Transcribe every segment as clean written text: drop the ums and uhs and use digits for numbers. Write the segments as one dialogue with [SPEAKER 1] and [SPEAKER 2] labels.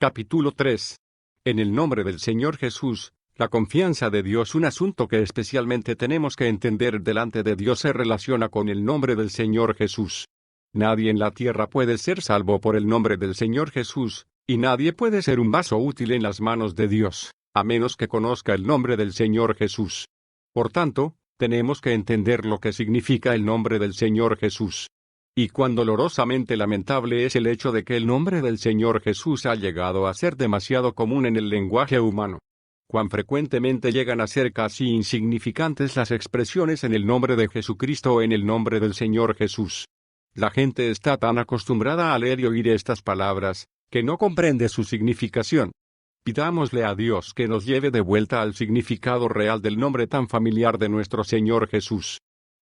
[SPEAKER 1] Capítulo 3. En el nombre del Señor Jesús, la confianza de Dios. Un asunto que especialmente tenemos que entender delante de Dios se relaciona con el nombre del Señor Jesús. Nadie en la tierra puede ser salvo por el nombre del Señor Jesús, y nadie puede ser un vaso útil en las manos de Dios, a menos que conozca el nombre del Señor Jesús. Por tanto, tenemos que entender lo que significa el nombre del Señor Jesús. Y cuán dolorosamente lamentable es el hecho de que el nombre del Señor Jesús ha llegado a ser demasiado común en el lenguaje humano. Cuán frecuentemente llegan a ser casi insignificantes las expresiones en el nombre de Jesucristo o en el nombre del Señor Jesús. La gente está tan acostumbrada a leer y oír estas palabras, que no comprende su significación. Pidámosle a Dios que nos lleve de vuelta al significado real del nombre tan familiar de nuestro Señor Jesús.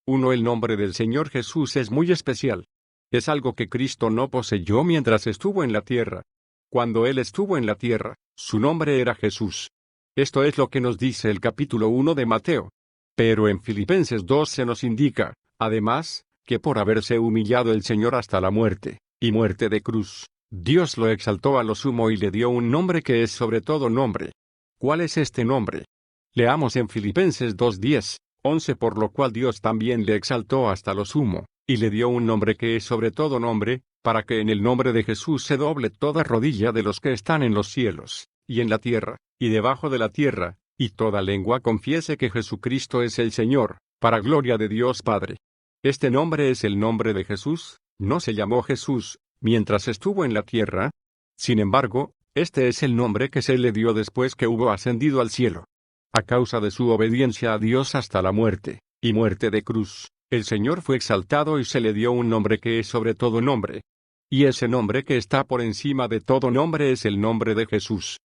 [SPEAKER 1] El nombre del Señor Jesús es muy especial. Es algo que Cristo no poseyó mientras estuvo en la tierra. Cuando Él estuvo en la tierra, su nombre era Jesús. Esto es lo que nos dice el capítulo 1 de Mateo. Pero en Filipenses 2 se nos indica, además, que por haberse humillado el Señor hasta la muerte, y muerte de cruz, Dios lo exaltó a lo sumo y le dio un nombre que es sobre todo nombre. ¿Cuál es este nombre? Leamos en Filipenses 2:10. 11 Por lo cual Dios también le exaltó hasta lo sumo, y le dio un nombre que es sobre todo nombre, para que en el nombre de Jesús se doble toda rodilla de los que están en los cielos, y en la tierra, y debajo de la tierra, y toda lengua confiese que Jesucristo es el Señor, para gloria de Dios Padre. Este nombre es el nombre de Jesús. No se llamó Jesús mientras estuvo en la tierra. Sin embargo, este es el nombre que se le dio después que hubo ascendido al cielo. A causa de su obediencia a Dios hasta la muerte, y muerte de cruz, el Señor fue exaltado y se le dio un nombre que es sobre todo nombre. Y ese nombre que está por encima de todo nombre es el nombre de Jesús.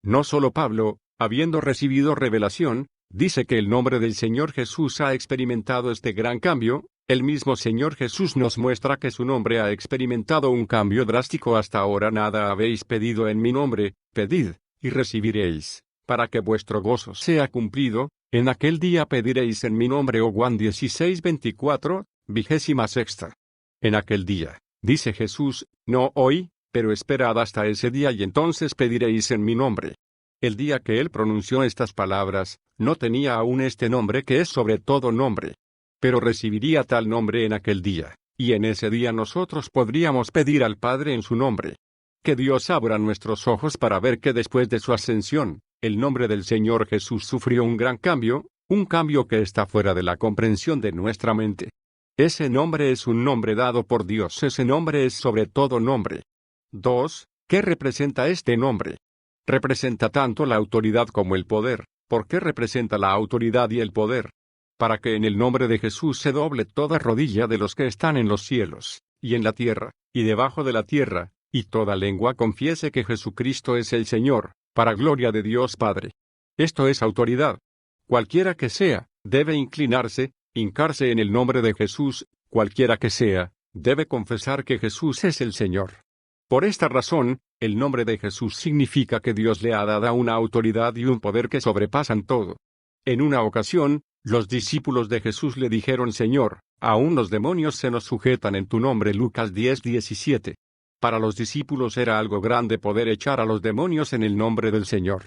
[SPEAKER 1] No solo Pablo, habiendo recibido revelación, dice que el nombre del Señor Jesús ha experimentado este gran cambio. El mismo Señor Jesús nos muestra que su nombre ha experimentado un cambio drástico. Hasta ahora nada habéis pedido en mi nombre, pedid, y recibiréis, para que vuestro gozo sea cumplido. En aquel día pediréis en mi nombre. Juan 16:24, 26. En aquel día, dice Jesús, no hoy, pero esperad hasta ese día y entonces pediréis en mi nombre. El día que él pronunció estas palabras, no tenía aún este nombre que es sobre todo nombre. Pero recibiría tal nombre en aquel día, y en ese día nosotros podríamos pedir al Padre en su nombre. Que Dios abra nuestros ojos para ver que después de su ascensión, el nombre del Señor Jesús sufrió un gran cambio, un cambio que está fuera de la comprensión de nuestra mente. Ese nombre es un nombre dado por Dios. Ese nombre es sobre todo nombre. 2. ¿Qué representa este nombre? Representa tanto la autoridad como el poder. ¿Por qué representa la autoridad y el poder? Para que en el nombre de Jesús se doble toda rodilla de los que están en los cielos, y en la tierra, y debajo de la tierra, y toda lengua confiese que Jesucristo es el Señor, para gloria de Dios Padre. Esto es autoridad. Cualquiera que sea, debe inclinarse, hincarse en el nombre de Jesús. Cualquiera que sea, debe confesar que Jesús es el Señor. Por esta razón, el nombre de Jesús significa que Dios le ha dado una autoridad y un poder que sobrepasan todo. En una ocasión, los discípulos de Jesús le dijeron: Señor, aún los demonios se nos sujetan en tu nombre. Lucas 10:17. Para los discípulos era algo grande poder echar a los demonios en el nombre del Señor.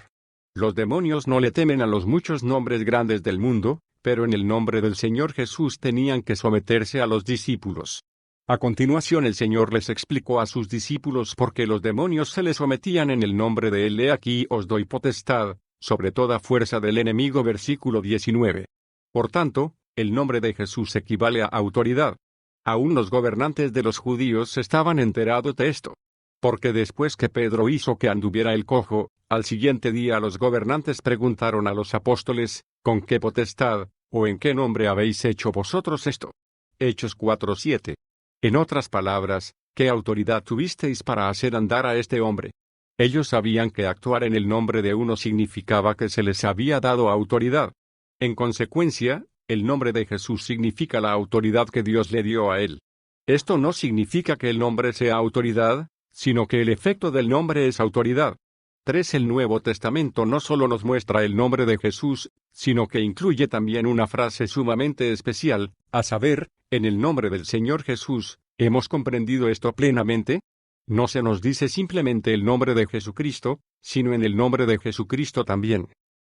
[SPEAKER 1] Los demonios no le temen a los muchos nombres grandes del mundo, pero en el nombre del Señor Jesús tenían que someterse a los discípulos. A continuación el Señor les explicó a sus discípulos por qué los demonios se les sometían en el nombre de Él. He aquí os doy potestad sobre toda fuerza del enemigo. Versículo 19. Por tanto, el nombre de Jesús equivale a autoridad. Aún los gobernantes de los judíos estaban enterados de esto. Porque después que Pedro hizo que anduviera el cojo, al siguiente día los gobernantes preguntaron a los apóstoles: ¿con qué potestad, o en qué nombre habéis hecho vosotros esto? Hechos 4:7. En otras palabras, ¿qué autoridad tuvisteis para hacer andar a este hombre? Ellos sabían que actuar en el nombre de uno significaba que se les había dado autoridad. En consecuencia, el nombre de Jesús significa la autoridad que Dios le dio a él. Esto no significa que el nombre sea autoridad, sino que el efecto del nombre es autoridad. 3. El Nuevo Testamento no solo nos muestra el nombre de Jesús, sino que incluye también una frase sumamente especial, a saber, en el nombre del Señor Jesús. ¿Hemos comprendido esto plenamente? No se nos dice simplemente el nombre de Jesucristo, sino en el nombre de Jesucristo también.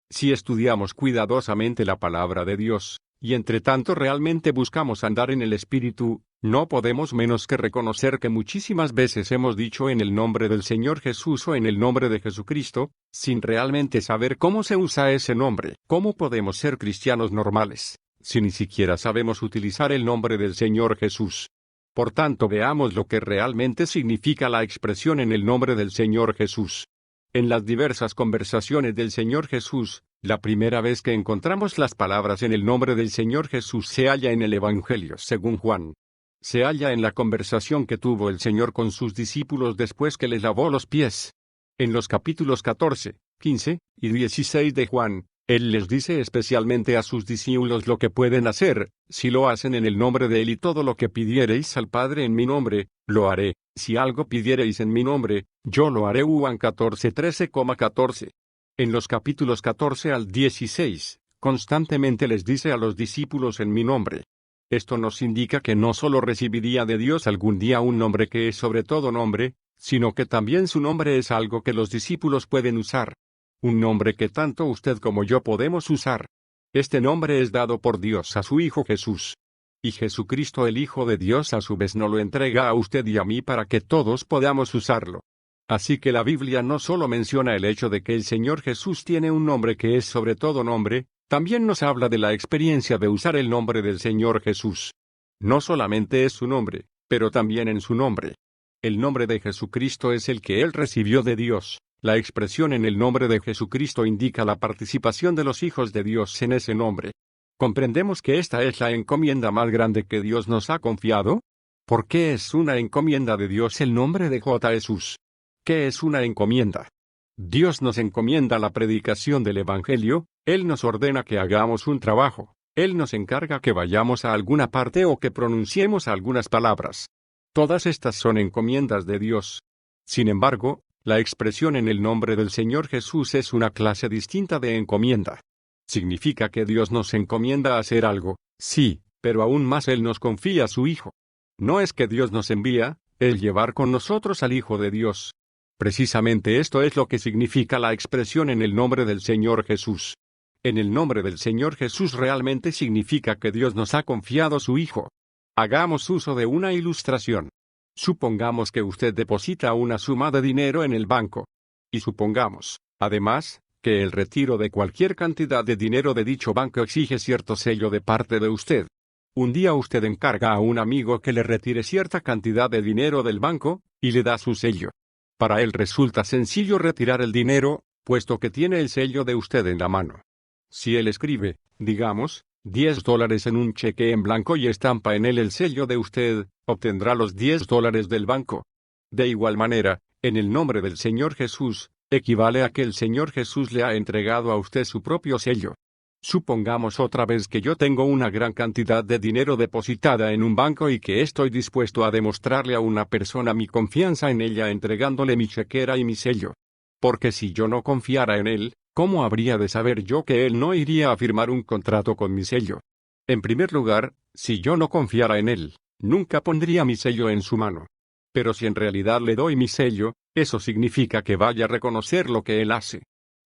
[SPEAKER 1] Si estudiamos cuidadosamente la palabra de Dios, y entre tanto realmente buscamos andar en el Espíritu, no podemos menos que reconocer que muchísimas veces hemos dicho en el nombre del Señor Jesús o en el nombre de Jesucristo, sin realmente saber cómo se usa ese nombre. ¿Cómo podemos ser cristianos normales, si ni siquiera sabemos utilizar el nombre del Señor Jesús? Por tanto, veamos lo que realmente significa la expresión en el nombre del Señor Jesús. En las diversas conversaciones del Señor Jesús, la primera vez que encontramos las palabras en el nombre del Señor Jesús se halla en el Evangelio según Juan. Se halla en la conversación que tuvo el Señor con sus discípulos después que les lavó los pies. En los capítulos 14, 15 y 16 de Juan, Él les dice especialmente a sus discípulos lo que pueden hacer, si lo hacen en el nombre de Él, y todo lo que pidiereis al Padre en mi nombre, lo haré. Si algo pidiereis en mi nombre, yo lo haré. Juan 14, 13,14. En los capítulos 14 al 16, constantemente les dice a los discípulos en mi nombre. Esto nos indica que no solo recibiría de Dios algún día un nombre que es sobre todo nombre, sino que también su nombre es algo que los discípulos pueden usar. Un nombre que tanto usted como yo podemos usar. Este nombre es dado por Dios a su Hijo Jesús. Y Jesucristo, el Hijo de Dios, a su vez nos lo entrega a usted y a mí para que todos podamos usarlo. Así que la Biblia no solo menciona el hecho de que el Señor Jesús tiene un nombre que es sobre todo nombre, también nos habla de la experiencia de usar el nombre del Señor Jesús. No solamente es su nombre, pero también en su nombre. El nombre de Jesucristo es el que Él recibió de Dios. La expresión en el nombre de Jesucristo indica la participación de los hijos de Dios en ese nombre. ¿Comprendemos que esta es la encomienda más grande que Dios nos ha confiado? ¿Por qué es una encomienda de Dios el nombre de Jesús? ¿Qué es una encomienda? Dios nos encomienda la predicación del Evangelio, Él nos ordena que hagamos un trabajo, Él nos encarga que vayamos a alguna parte o que pronunciemos algunas palabras. Todas estas son encomiendas de Dios. Sin embargo, la expresión en el nombre del Señor Jesús es una clase distinta de encomienda. Significa que Dios nos encomienda a hacer algo, sí, pero aún más Él nos confía a su Hijo. No es que Dios nos envía, el llevar con nosotros al Hijo de Dios. Precisamente esto es lo que significa la expresión en el nombre del Señor Jesús. En el nombre del Señor Jesús realmente significa que Dios nos ha confiado a su Hijo. Hagamos uso de una ilustración. Supongamos que usted deposita una suma de dinero en el banco. Y supongamos, además, que el retiro de cualquier cantidad de dinero de dicho banco exige cierto sello de parte de usted. Un día usted encarga a un amigo que le retire cierta cantidad de dinero del banco, y le da su sello. Para él resulta sencillo retirar el dinero, puesto que tiene el sello de usted en la mano. Si él escribe, digamos, $10 en un cheque en blanco y estampa en él el sello de usted, obtendrá los $10 del banco. De igual manera, en el nombre del Señor Jesús, equivale a que el Señor Jesús le ha entregado a usted su propio sello. Supongamos otra vez que yo tengo una gran cantidad de dinero depositada en un banco y que estoy dispuesto a demostrarle a una persona mi confianza en ella entregándole mi chequera y mi sello. Porque si yo no confiara en él, ¿cómo habría de saber yo que él no iría a firmar un contrato con mi sello? En primer lugar, si yo no confiara en él, nunca pondría mi sello en su mano. Pero si en realidad le doy mi sello, eso significa que vaya a reconocer lo que él hace.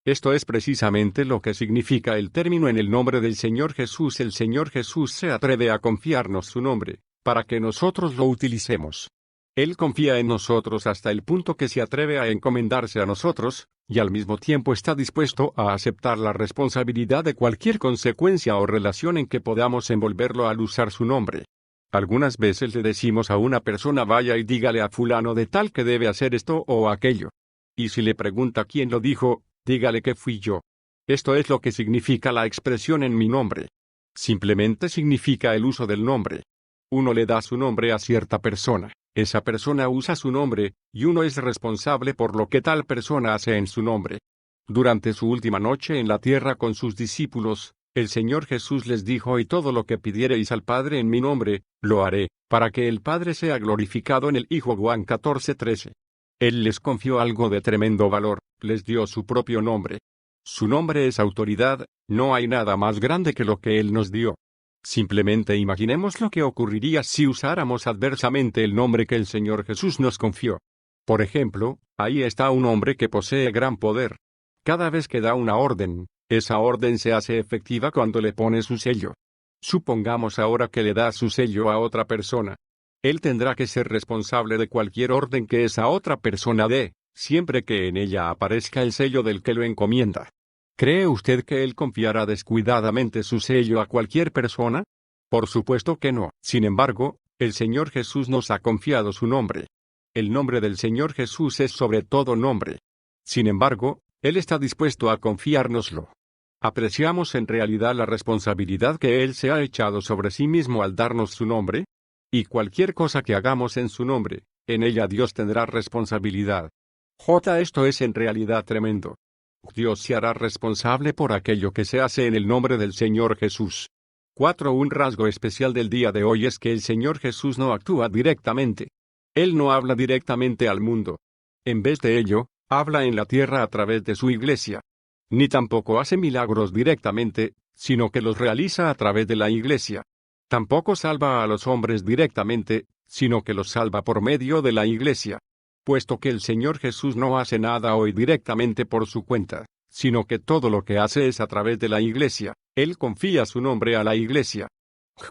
[SPEAKER 1] Esto es precisamente lo que significa el término en el nombre del Señor Jesús. El Señor Jesús se atreve a confiarnos su nombre, para que nosotros lo utilicemos. Él confía en nosotros hasta el punto que se atreve a encomendarse a nosotros, y al mismo tiempo está dispuesto a aceptar la responsabilidad de cualquier consecuencia o relación en que podamos envolverlo al usar su nombre. Algunas veces le decimos a una persona vaya y dígale a fulano de tal que debe hacer esto o aquello. Y si le pregunta quién lo dijo, dígale que fui yo. Esto es lo que significa la expresión en mi nombre. Simplemente significa el uso del nombre. Uno le da su nombre a cierta persona, esa persona usa su nombre, y uno es responsable por lo que tal persona hace en su nombre. Durante su última noche en la tierra con sus discípulos, el Señor Jesús les dijo: y todo lo que pidiereis al Padre en mi nombre, lo haré, para que el Padre sea glorificado en el Hijo. Juan 14:13. Él les confió algo de tremendo valor, les dio su propio nombre. Su nombre es autoridad, no hay nada más grande que lo que Él nos dio. Simplemente imaginemos lo que ocurriría si usáramos adversamente el nombre que el Señor Jesús nos confió. Por ejemplo, ahí está un hombre que posee gran poder. Cada vez que da una orden, esa orden se hace efectiva cuando le pone su sello. Supongamos ahora que le da su sello a otra persona. Él tendrá que ser responsable de cualquier orden que esa otra persona dé, siempre que en ella aparezca el sello del que lo encomienda. ¿Cree usted que él confiará descuidadamente su sello a cualquier persona? Por supuesto que no. Sin embargo, el Señor Jesús nos ha confiado su nombre. El nombre del Señor Jesús es sobre todo nombre. Sin embargo, Él está dispuesto a confiárnoslo. ¿Apreciamos en realidad la responsabilidad que Él se ha echado sobre sí mismo al darnos su nombre? Y cualquier cosa que hagamos en su nombre, en ella Dios tendrá responsabilidad. Esto es en realidad tremendo. Dios se hará responsable por aquello que se hace en el nombre del Señor Jesús. 4. Un rasgo especial del día de hoy es que el Señor Jesús no actúa directamente. Él no habla directamente al mundo. En vez de ello, habla en la tierra a través de su iglesia. Ni tampoco hace milagros directamente, sino que los realiza a través de la iglesia. Tampoco salva a los hombres directamente, sino que los salva por medio de la iglesia. Puesto que el Señor Jesús no hace nada hoy directamente por su cuenta, sino que todo lo que hace es a través de la iglesia, Él confía su nombre a la iglesia.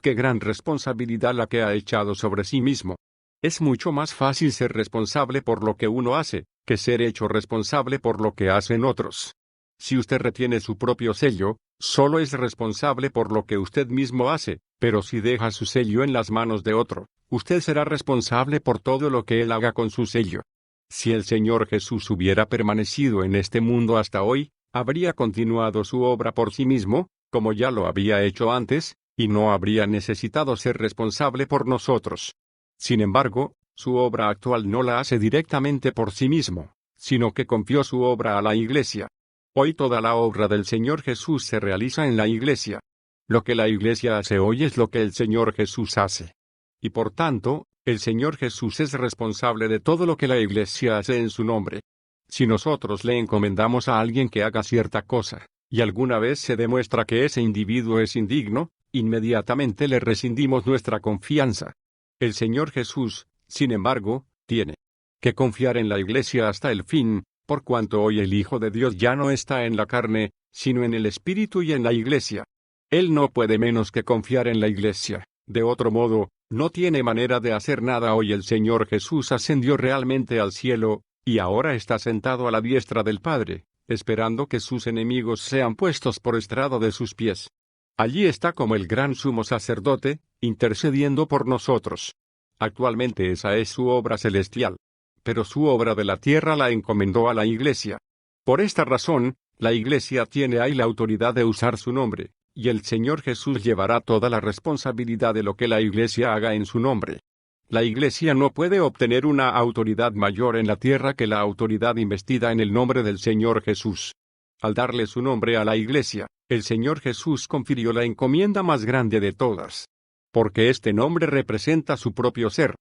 [SPEAKER 1] ¡Qué gran responsabilidad la que ha echado sobre sí mismo! Es mucho más fácil ser responsable por lo que uno hace, que ser hecho responsable por lo que hacen otros. Si usted retiene su propio sello, solo es responsable por lo que usted mismo hace, pero si deja su sello en las manos de otro, usted será responsable por todo lo que él haga con su sello. Si el Señor Jesús hubiera permanecido en este mundo hasta hoy, habría continuado su obra por sí mismo, como ya lo había hecho antes, y no habría necesitado ser responsable por nosotros. Sin embargo, su obra actual no la hace directamente por sí mismo, sino que confió su obra a la iglesia. Hoy toda la obra del Señor Jesús se realiza en la iglesia. Lo que la iglesia hace hoy es lo que el Señor Jesús hace. Y por tanto, el Señor Jesús es responsable de todo lo que la iglesia hace en su nombre. Si nosotros le encomendamos a alguien que haga cierta cosa, y alguna vez se demuestra que ese individuo es indigno, inmediatamente le rescindimos nuestra confianza. El Señor Jesús, sin embargo, tiene que confiar en la iglesia hasta el fin, por cuanto hoy el Hijo de Dios ya no está en la carne, sino en el Espíritu y en la iglesia. Él no puede menos que confiar en la iglesia. De otro modo, no tiene manera de hacer nada. Hoy el Señor Jesús ascendió realmente al cielo, y ahora está sentado a la diestra del Padre, esperando que sus enemigos sean puestos por estrado de sus pies. Allí está como el gran sumo sacerdote, intercediendo por nosotros. Actualmente esa es su obra celestial. Pero su obra de la tierra la encomendó a la iglesia. Por esta razón, la iglesia tiene ahí la autoridad de usar su nombre, y el Señor Jesús llevará toda la responsabilidad de lo que la iglesia haga en su nombre. La iglesia no puede obtener una autoridad mayor en la tierra que la autoridad investida en el nombre del Señor Jesús. Al darle su nombre a la iglesia, el Señor Jesús confirió la encomienda más grande de todas. Porque este nombre representa su propio ser.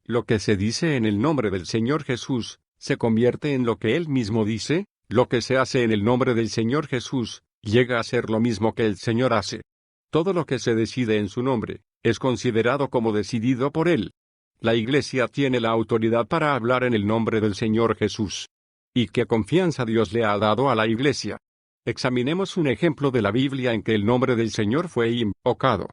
[SPEAKER 1] Lo que se dice en el nombre del Señor Jesús, se convierte en lo que Él mismo dice. Lo que se hace en el nombre del Señor Jesús, llega a ser lo mismo que el Señor hace. Todo lo que se decide en su nombre, es considerado como decidido por Él. La iglesia tiene la autoridad para hablar en el nombre del Señor Jesús. ¿Y qué confianza Dios le ha dado a la iglesia? Examinemos un ejemplo de la Biblia en que el nombre del Señor fue invocado.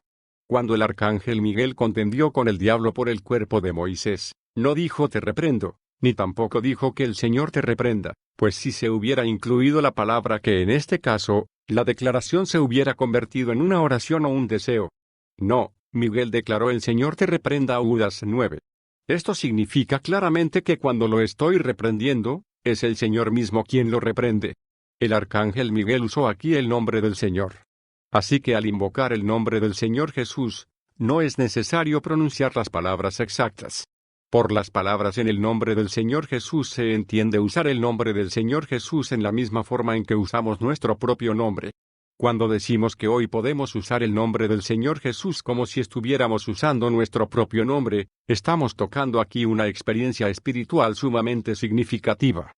[SPEAKER 1] Cuando el arcángel Miguel contendió con el diablo por el cuerpo de Moisés, no dijo te reprendo, ni tampoco dijo que el Señor te reprenda, pues si se hubiera incluido la palabra que en este caso, la declaración se hubiera convertido en una oración o un deseo. No, Miguel declaró el Señor te reprenda Judas 9. Esto significa claramente que cuando lo estoy reprendiendo, es el Señor mismo quien lo reprende. El arcángel Miguel usó aquí el nombre del Señor. Así que al invocar el nombre del Señor Jesús, no es necesario pronunciar las palabras exactas. Por las palabras en el nombre del Señor Jesús se entiende usar el nombre del Señor Jesús en la misma forma en que usamos nuestro propio nombre. Cuando decimos que hoy podemos usar el nombre del Señor Jesús como si estuviéramos usando nuestro propio nombre, estamos tocando aquí una experiencia espiritual sumamente significativa.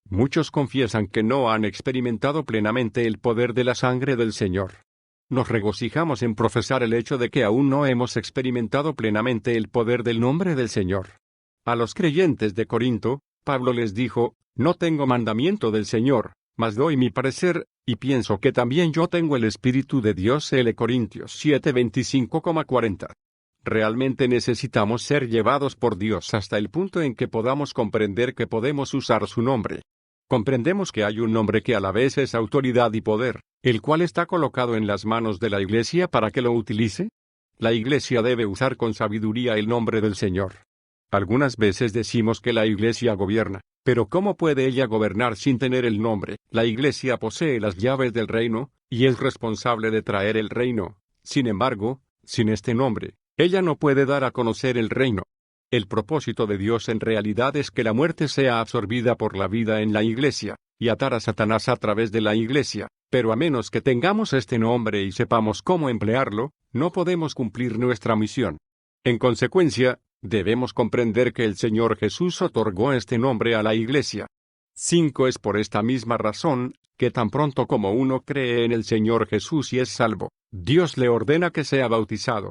[SPEAKER 1] Muchos confiesan que no han experimentado plenamente el poder de la sangre del Señor. Nos regocijamos en profesar el hecho de que aún no hemos experimentado plenamente el poder del nombre del Señor. A los creyentes de Corinto, Pablo les dijo, no tengo mandamiento del Señor, mas doy mi parecer, y pienso que también yo tengo el Espíritu de Dios. L. Corintios 7:25,40. Realmente necesitamos ser llevados por Dios hasta el punto en que podamos comprender que podemos usar su nombre. Comprendemos que hay un nombre que a la vez es autoridad y poder, el cual está colocado en las manos de la Iglesia para que lo utilice. La Iglesia debe usar con sabiduría el nombre del Señor. Algunas veces decimos que la Iglesia gobierna, pero ¿cómo puede ella gobernar sin tener el nombre? La Iglesia posee las llaves del reino, y es responsable de traer el reino. Sin embargo, sin este nombre, ella no puede dar a conocer el reino. El propósito de Dios en realidad es que la muerte sea absorbida por la vida en la Iglesia, y atar a Satanás a través de la Iglesia, pero a menos que tengamos este nombre y sepamos cómo emplearlo, no podemos cumplir nuestra misión. En consecuencia, debemos comprender que el Señor Jesús otorgó este nombre a la Iglesia. 5. Es por esta misma razón, que tan pronto como uno cree en el Señor Jesús y es salvo, Dios le ordena que sea bautizado.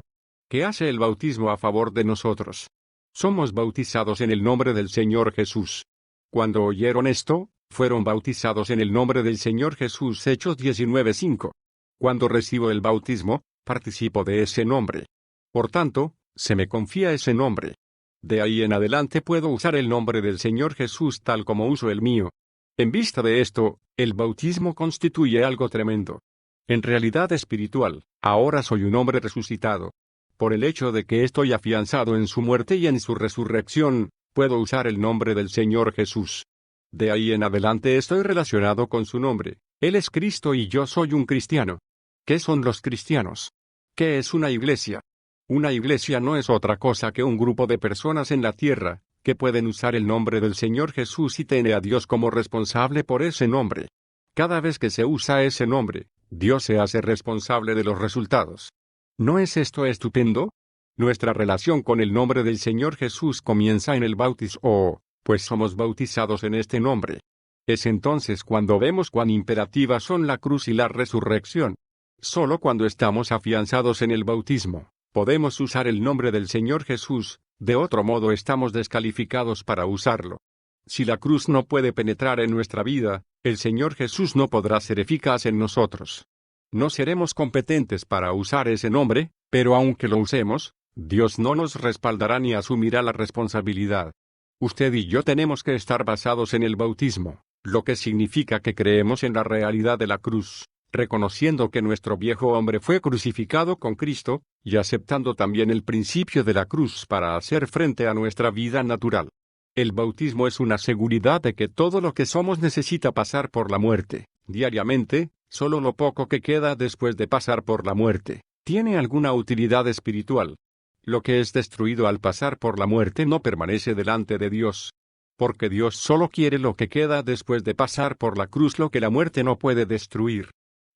[SPEAKER 1] ¿Qué hace el bautismo a favor de nosotros? Somos bautizados en el nombre del Señor Jesús. Cuando oyeron esto, fueron bautizados en el nombre del Señor Jesús. Hechos 19:5. Cuando recibo el bautismo, participo de ese nombre. Por tanto, se me confía ese nombre. De ahí en adelante puedo usar el nombre del Señor Jesús tal como uso el mío. En vista de esto, el bautismo constituye algo tremendo. En realidad espiritual, ahora soy un hombre resucitado. Por el hecho de que estoy afianzado en su muerte y en su resurrección, puedo usar el nombre del Señor Jesús. De ahí en adelante estoy relacionado con su nombre. Él es Cristo y yo soy un cristiano. ¿Qué son los cristianos? ¿Qué es una iglesia? Una iglesia no es otra cosa que un grupo de personas en la tierra, que pueden usar el nombre del Señor Jesús y tiene a Dios como responsable por ese nombre. Cada vez que se usa ese nombre, Dios se hace responsable de los resultados. ¿No es esto estupendo? Nuestra relación con el nombre del Señor Jesús comienza en el bautismo, pues somos bautizados en este nombre. Es entonces cuando vemos cuán imperativas son la cruz y la resurrección. Solo cuando estamos afianzados en el bautismo, podemos usar el nombre del Señor Jesús, de otro modo estamos descalificados para usarlo. Si la cruz no puede penetrar en nuestra vida, el Señor Jesús no podrá ser eficaz en nosotros. No seremos competentes para usar ese nombre, pero aunque lo usemos, Dios no nos respaldará ni asumirá la responsabilidad. Usted y yo tenemos que estar basados en el bautismo, lo que significa que creemos en la realidad de la cruz, reconociendo que nuestro viejo hombre fue crucificado con Cristo, y aceptando también el principio de la cruz para hacer frente a nuestra vida natural. El bautismo es una seguridad de que todo lo que somos necesita pasar por la muerte, diariamente. Solo lo poco que queda después de pasar por la muerte tiene alguna utilidad espiritual. Lo que es destruido al pasar por la muerte no permanece delante de Dios. Porque Dios solo quiere lo que queda después de pasar por la cruz, lo que la muerte no puede destruir.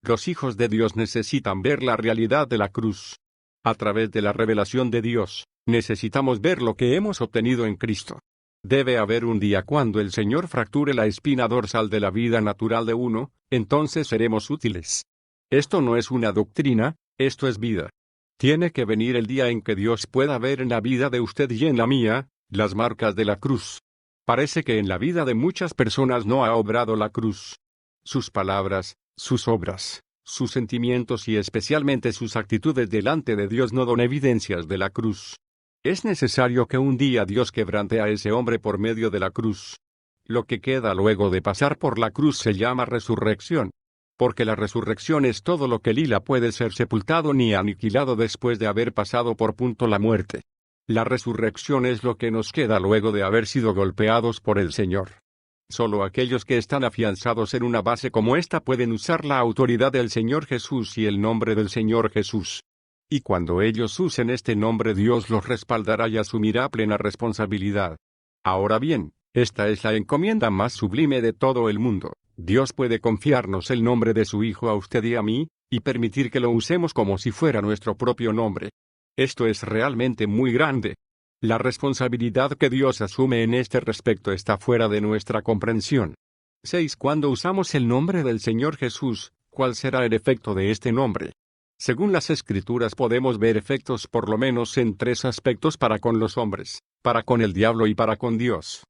[SPEAKER 1] Los hijos de Dios necesitan ver la realidad de la cruz. A través de la revelación de Dios, necesitamos ver lo que hemos obtenido en Cristo. Debe haber un día cuando el Señor fracture la espina dorsal de la vida natural de uno, entonces seremos útiles. Esto no es una doctrina, esto es vida. Tiene que venir el día en que Dios pueda ver en la vida de usted y en la mía, las marcas de la cruz. Parece que en la vida de muchas personas no ha obrado la cruz. Sus palabras, sus obras, sus sentimientos y especialmente sus actitudes delante de Dios no dan evidencias de la cruz. Es necesario que un día Dios quebrante a ese hombre por medio de la cruz. Lo que queda luego de pasar por la cruz se llama resurrección. Porque la resurrección es todo lo que Lila puede ser sepultado ni aniquilado después de haber pasado por punto la muerte. La resurrección es lo que nos queda luego de haber sido golpeados por el Señor. Solo aquellos que están afianzados en una base como esta pueden usar la autoridad del Señor Jesús y el nombre del Señor Jesús. Y cuando ellos usen este nombre, Dios los respaldará y asumirá plena responsabilidad. Ahora bien, esta es la encomienda más sublime de todo el mundo. Dios puede confiarnos el nombre de su Hijo a usted y a mí, y permitir que lo usemos como si fuera nuestro propio nombre. Esto es realmente muy grande. La responsabilidad que Dios asume en este respecto está fuera de nuestra comprensión. 6. Cuando usamos el nombre del Señor Jesús, ¿cuál será el efecto de este nombre? Según las Escrituras podemos ver efectos por lo menos en 3 aspectos para con los hombres, para con el diablo y para con Dios.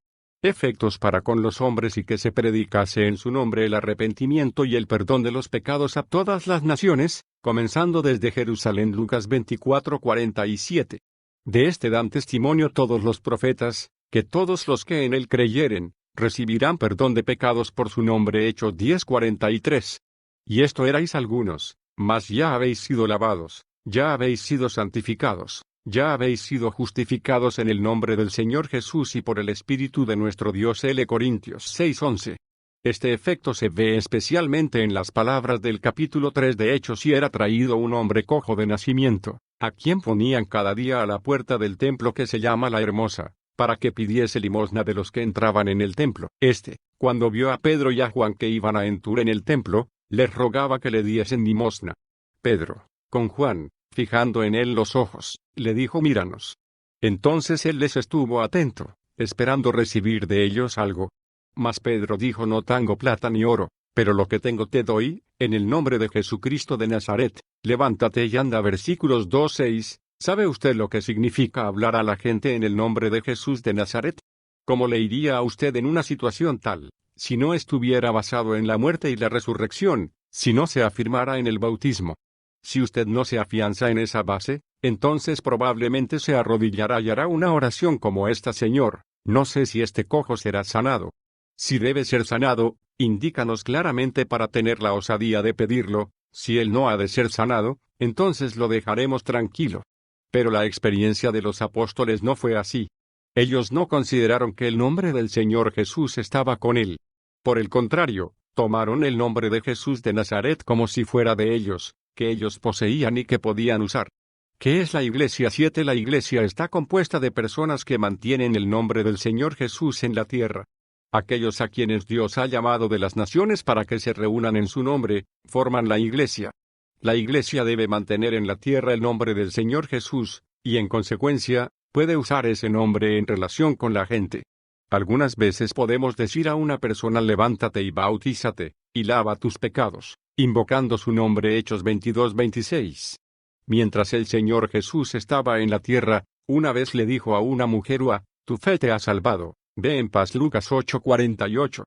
[SPEAKER 1] Efectos para con los hombres y que se predicase en su nombre el arrepentimiento y el perdón de los pecados a todas las naciones, comenzando desde Jerusalén. Lucas 24:47. De este dan testimonio todos los profetas, que todos los que en él creyeren, recibirán perdón de pecados por su nombre. Hechos 10:43. Y esto erais algunos, mas ya habéis sido lavados, ya habéis sido santificados, ya habéis sido justificados en el nombre del Señor Jesús y por el Espíritu de nuestro Dios. Corintios 6:11. Este efecto se ve especialmente en las palabras del capítulo 3 de Hechos. Y era traído un hombre cojo de nacimiento, a quien ponían cada día a la puerta del templo que se llama la Hermosa, para que pidiese limosna de los que entraban en el templo. Cuando vio a Pedro y a Juan que iban a entrar en el templo, les rogaba que le diesen limosna. Pedro, con Juan, fijando en él los ojos, le dijo: míranos. Entonces él les estuvo atento, esperando recibir de ellos algo. Mas Pedro dijo: no tengo plata ni oro, pero lo que tengo te doy, en el nombre de Jesucristo de Nazaret, levántate y anda. Versículos 2:6. ¿Sabe usted lo que significa hablar a la gente en el nombre de Jesús de Nazaret? ¿Cómo le iría a usted en una situación tal, si no estuviera basado en la muerte y la resurrección, si no se afirmara en el bautismo? Si usted no se afianza en esa base, entonces probablemente se arrodillará y hará una oración como esta: Señor, no sé si este cojo será sanado. Si debe ser sanado, indícanos claramente para tener la osadía de pedirlo. Si él no ha de ser sanado, entonces lo dejaremos tranquilo. Pero la experiencia de los apóstoles no fue así. Ellos no consideraron que el nombre del Señor Jesús estaba con él. Por el contrario, tomaron el nombre de Jesús de Nazaret como si fuera de ellos, que ellos poseían y que podían usar. ¿Qué es la Iglesia? La Iglesia está compuesta de personas que mantienen el nombre del Señor Jesús en la tierra. Aquellos a quienes Dios ha llamado de las naciones para que se reúnan en su nombre, forman la Iglesia. La Iglesia debe mantener en la tierra el nombre del Señor Jesús, y en consecuencia, puede usar ese nombre en relación con la gente. Algunas veces podemos decir a una persona: levántate y bautízate, y lava tus pecados, invocando su nombre. Hechos 22:26. Mientras el Señor Jesús estaba en la tierra, una vez le dijo a una mujer: tu fe te ha salvado, ve en paz. Lucas 8:48.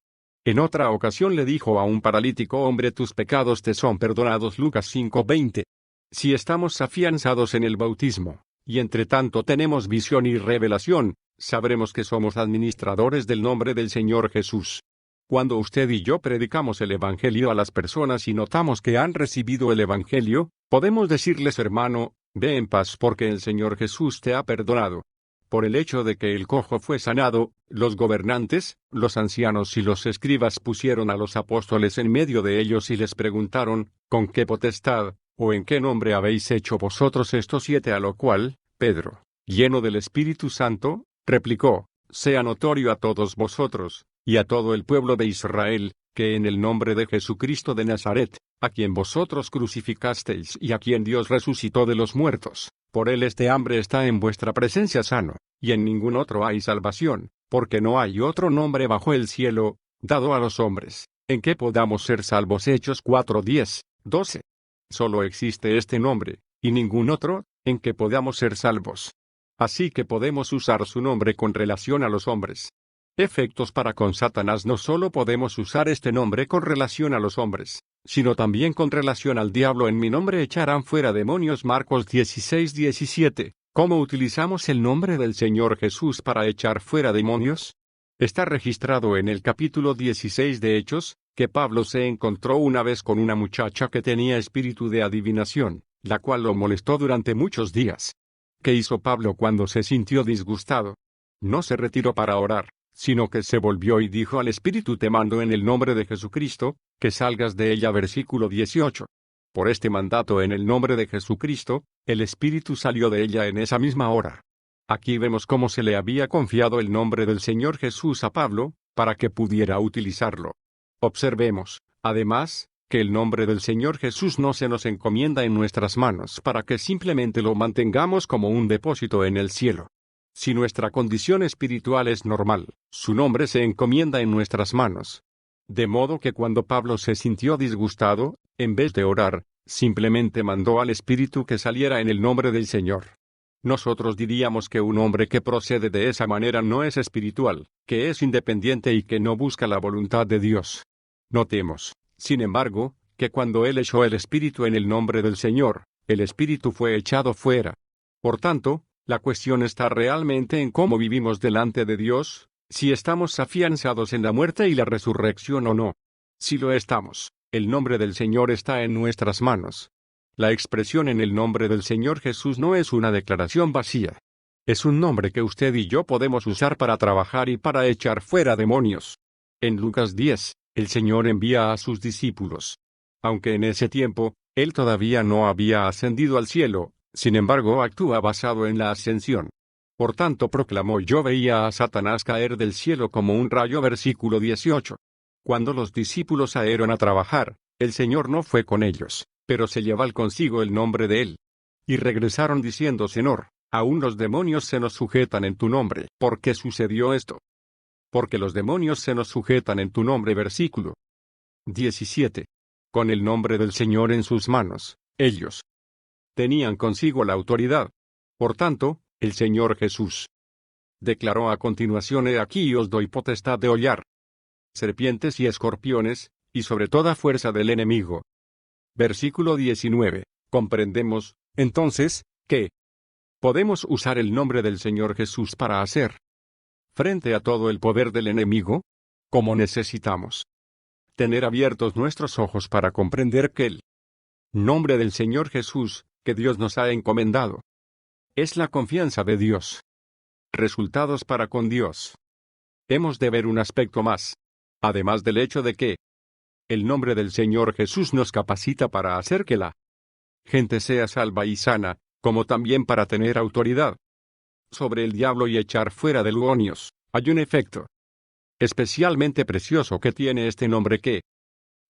[SPEAKER 1] En otra ocasión le dijo a un paralítico hombre: tus pecados te son perdonados. Lucas 5:20. Si estamos afianzados en el bautismo, y entre tanto tenemos visión y revelación, sabremos que somos administradores del nombre del Señor Jesús. Cuando usted y yo predicamos el Evangelio a las personas y notamos que han recibido el Evangelio, podemos decirles: hermano, ve en paz porque el Señor Jesús te ha perdonado. Por el hecho de que el cojo fue sanado, los gobernantes, los ancianos y los escribas pusieron a los apóstoles en medio de ellos y les preguntaron: ¿con qué potestad, o en qué nombre habéis hecho vosotros estos 7? A lo cual, Pedro, lleno del Espíritu Santo, replicó: sea notorio a todos vosotros, y a todo el pueblo de Israel, que en el nombre de Jesucristo de Nazaret, a quien vosotros crucificasteis y a quien Dios resucitó de los muertos, por él este hombre está en vuestra presencia sano, y en ningún otro hay salvación, porque no hay otro nombre bajo el cielo, dado a los hombres, en que podamos ser salvos. Hechos 4:10, 12. Solo existe este nombre, y ningún otro, en que podamos ser salvos. Así que podemos usar su nombre con relación a los hombres. Efectos para con Satanás. No solo podemos usar este nombre con relación a los hombres, sino también con relación al diablo. En mi nombre echarán fuera demonios. Marcos 16:17. ¿Cómo utilizamos el nombre del Señor Jesús para echar fuera demonios? Está registrado en el capítulo 16 de Hechos, que Pablo se encontró una vez con una muchacha que tenía espíritu de adivinación, la cual lo molestó durante muchos días. ¿Qué hizo Pablo cuando se sintió disgustado? No se retiró para orar, sino que se volvió y dijo al espíritu: te mando en el nombre de Jesucristo, que salgas de ella. Versículo 18. Por este mandato en el nombre de Jesucristo, el espíritu salió de ella en esa misma hora. Aquí vemos cómo se le había confiado el nombre del Señor Jesús a Pablo, para que pudiera utilizarlo. Observemos, además, que el nombre del Señor Jesús no se nos encomienda en nuestras manos para que simplemente lo mantengamos como un depósito en el cielo. Si nuestra condición espiritual es normal, su nombre se encomienda en nuestras manos. De modo que cuando Pablo se sintió disgustado, en vez de orar, simplemente mandó al Espíritu que saliera en el nombre del Señor. nosotros diríamos que un hombre que procede de esa manera no es espiritual, que es independiente y que no busca la voluntad de Dios. Notemos, sin embargo, que cuando Él echó el Espíritu en el nombre del Señor, el Espíritu fue echado fuera. Por tanto, la cuestión está realmente en cómo vivimos delante de Dios, si estamos afianzados en la muerte y la resurrección o no. Si lo estamos, el nombre del Señor está en nuestras manos. La expresión en el nombre del Señor Jesús no es una declaración vacía. Es un nombre que usted y yo podemos usar para trabajar y para echar fuera demonios. En Lucas 10, el Señor envía a sus discípulos. Aunque en ese tiempo, Él todavía no había ascendido al cielo, sin embargo actúa basado en la ascensión. Por tanto proclamó: yo veía a Satanás caer del cielo como un rayo. Versículo 18. Cuando los discípulos salieron a trabajar, el Señor no fue con ellos, pero se llevaba consigo el nombre de Él. Y regresaron diciendo: Señor, aún los demonios se nos sujetan en tu nombre. ¿Por qué sucedió esto? Porque los demonios se nos sujetan en tu nombre. Versículo 17. Con el nombre del Señor en sus manos, ellos tenían consigo la autoridad. Por tanto, el Señor Jesús declaró a continuación: he aquí os doy potestad de hollar serpientes y escorpiones, y sobre toda fuerza del enemigo. Versículo 19. Comprendemos, entonces, que podemos usar el nombre del Señor Jesús para hacer frente a todo el poder del enemigo, como necesitamos tener abiertos nuestros ojos para comprender que el nombre del Señor Jesús, que Dios nos ha encomendado, es la confianza de Dios. Resultados para con Dios. Hemos de ver un aspecto más, además del hecho de que el nombre del Señor Jesús nos capacita para hacer que la gente sea salva y sana, como también para tener autoridad sobre el diablo y echar fuera demonios. Hay un efecto especialmente precioso que tiene este nombre que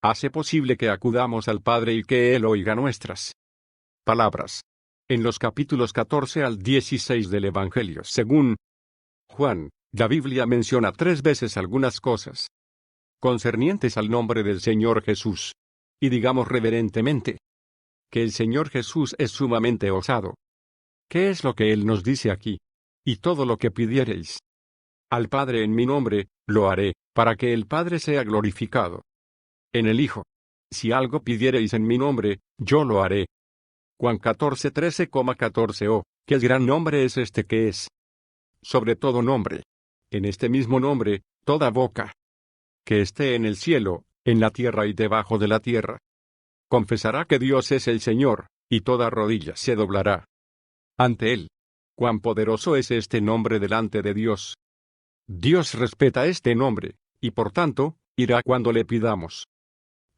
[SPEAKER 1] hace posible que acudamos al Padre y que Él oiga nuestras palabras. En los capítulos 14 al 16 del Evangelio según Juan, la Biblia menciona 3 veces algunas cosas concernientes al nombre del Señor Jesús. Y digamos reverentemente que el Señor Jesús es sumamente osado. ¿Qué es lo que Él nos dice aquí? Y todo lo que pidiereis al Padre en mi nombre, lo haré, para que el Padre sea glorificado en el Hijo. Si algo pidiereis en mi nombre, yo lo haré. Juan 14:13,14. Oh, qué gran nombre es este que es sobre todo nombre. En este mismo nombre, toda boca que esté en el cielo, en la tierra y debajo de la tierra, confesará que Dios es el Señor, y toda rodilla se doblará ante Él. Cuán poderoso es este nombre delante de Dios. Dios respeta este nombre, y por tanto, irá cuando le pidamos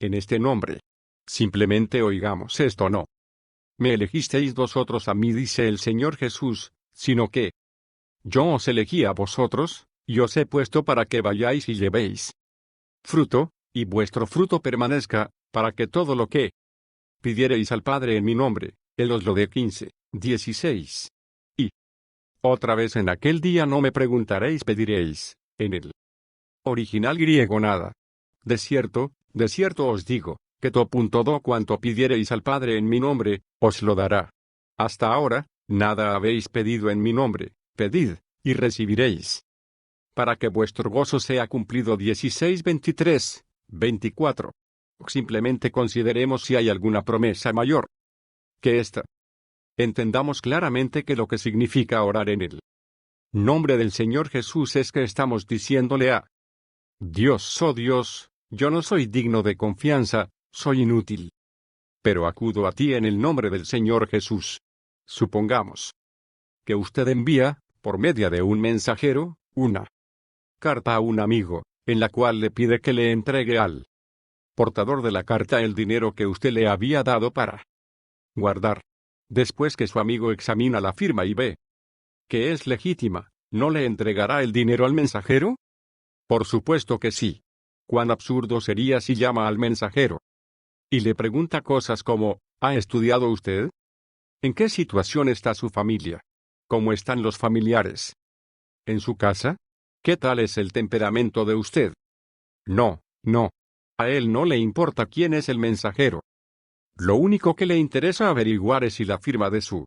[SPEAKER 1] en este nombre. Simplemente oigamos esto: no me elegisteis vosotros a mí, dice el Señor Jesús, sino que yo os elegí a vosotros, y os he puesto para que vayáis y llevéis fruto, y vuestro fruto permanezca, para que todo lo que pidiereis al Padre en mi nombre, Él os lo dé. 15:16. Y otra vez en aquel día no me preguntaréis, pediréis, en el original griego nada. De cierto os digo, que todo cuanto pidiereis al Padre en mi nombre, os lo dará. Hasta ahora, nada habéis pedido en mi nombre. Pedid, y recibiréis, para que vuestro gozo sea cumplido. 16:23-24. Simplemente consideremos si hay alguna promesa mayor que esta. Entendamos claramente que lo que significa orar en el nombre del Señor Jesús es que estamos diciéndole a Dios: oh Dios, yo no soy digno de confianza, soy inútil, pero acudo a ti en el nombre del Señor Jesús. Supongamos que usted envía, por medio de un mensajero, una carta a un amigo, en la cual le pide que le entregue al portador de la carta el dinero que usted le había dado para guardar. Después que su amigo examina la firma y ve que es legítima, ¿no le entregará el dinero al mensajero? Por supuesto que sí. Cuán absurdo sería si llama al mensajero y le pregunta cosas como: ¿ha estudiado usted? ¿En qué situación está su familia? ¿Cómo están los familiares en su casa? ¿Qué tal es el temperamento de usted? No. A él no le importa quién es el mensajero. Lo único que le interesa averiguar es si la firma de su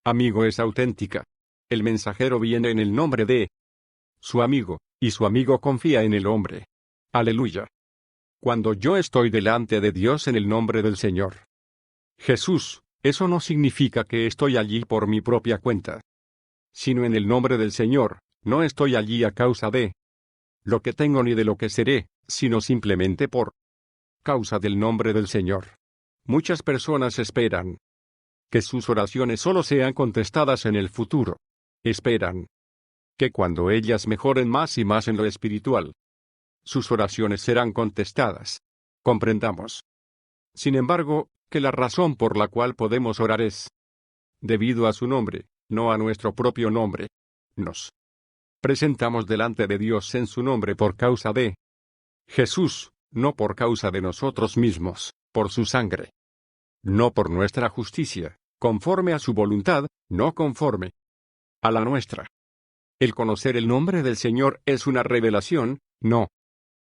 [SPEAKER 1] amigo es auténtica. El mensajero viene en el nombre de su amigo, y su amigo confía en el hombre. Aleluya. Cuando yo estoy delante de Dios en el nombre del Señor Jesús, eso no significa que estoy allí por mi propia cuenta, sino en el nombre del Señor. No estoy allí a causa de lo que tengo ni de lo que seré, sino simplemente por causa del nombre del Señor. Muchas personas esperan que sus oraciones solo sean contestadas en el futuro. Esperan que cuando ellas mejoren más y más en lo espiritual, sus oraciones serán contestadas. Comprendamos, sin embargo, que la razón por la cual podemos orar es debido a su nombre, no a nuestro propio nombre. Nos presentamos delante de Dios en su nombre por causa de Jesús, no por causa de nosotros mismos, por su sangre. No por nuestra justicia, conforme a su voluntad, no conforme a la nuestra. El conocer el nombre del Señor es una revelación, no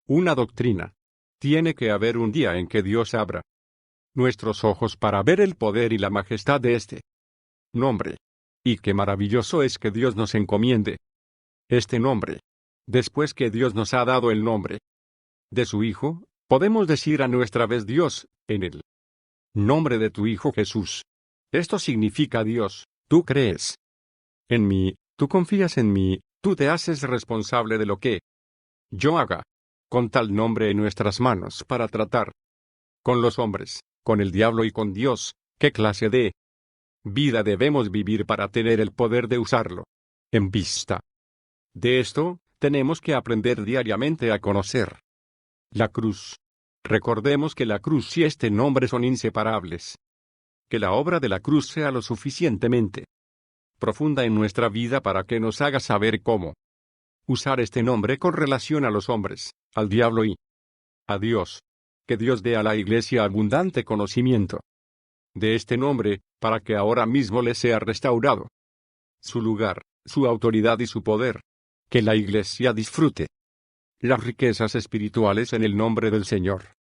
[SPEAKER 1] una doctrina. Tiene que haber un día en que Dios abra nuestros ojos para ver el poder y la majestad de este nombre. Y qué maravilloso es que Dios nos encomiende este nombre. Después que Dios nos ha dado el nombre de su Hijo, podemos decir a nuestra vez Dios, en el nombre de tu Hijo Jesús. Esto significa Dios, tú crees en mí, tú confías en mí, tú te haces responsable de lo que yo haga, con tal nombre en nuestras manos para tratar con los hombres, con el diablo y con Dios. ¿Qué clase de vida debemos vivir para tener el poder de usarlo? En vista de esto, tenemos que aprender diariamente a conocer la cruz. Recordemos que la cruz y este nombre son inseparables. Que la obra de la cruz sea lo suficientemente profunda en nuestra vida para que nos haga saber cómo usar este nombre con relación a los hombres, al diablo y a Dios. Que Dios dé a la Iglesia abundante conocimiento de este nombre, para que ahora mismo le sea restaurado su lugar, su autoridad y su poder. Que la Iglesia disfrute las riquezas espirituales en el nombre del Señor.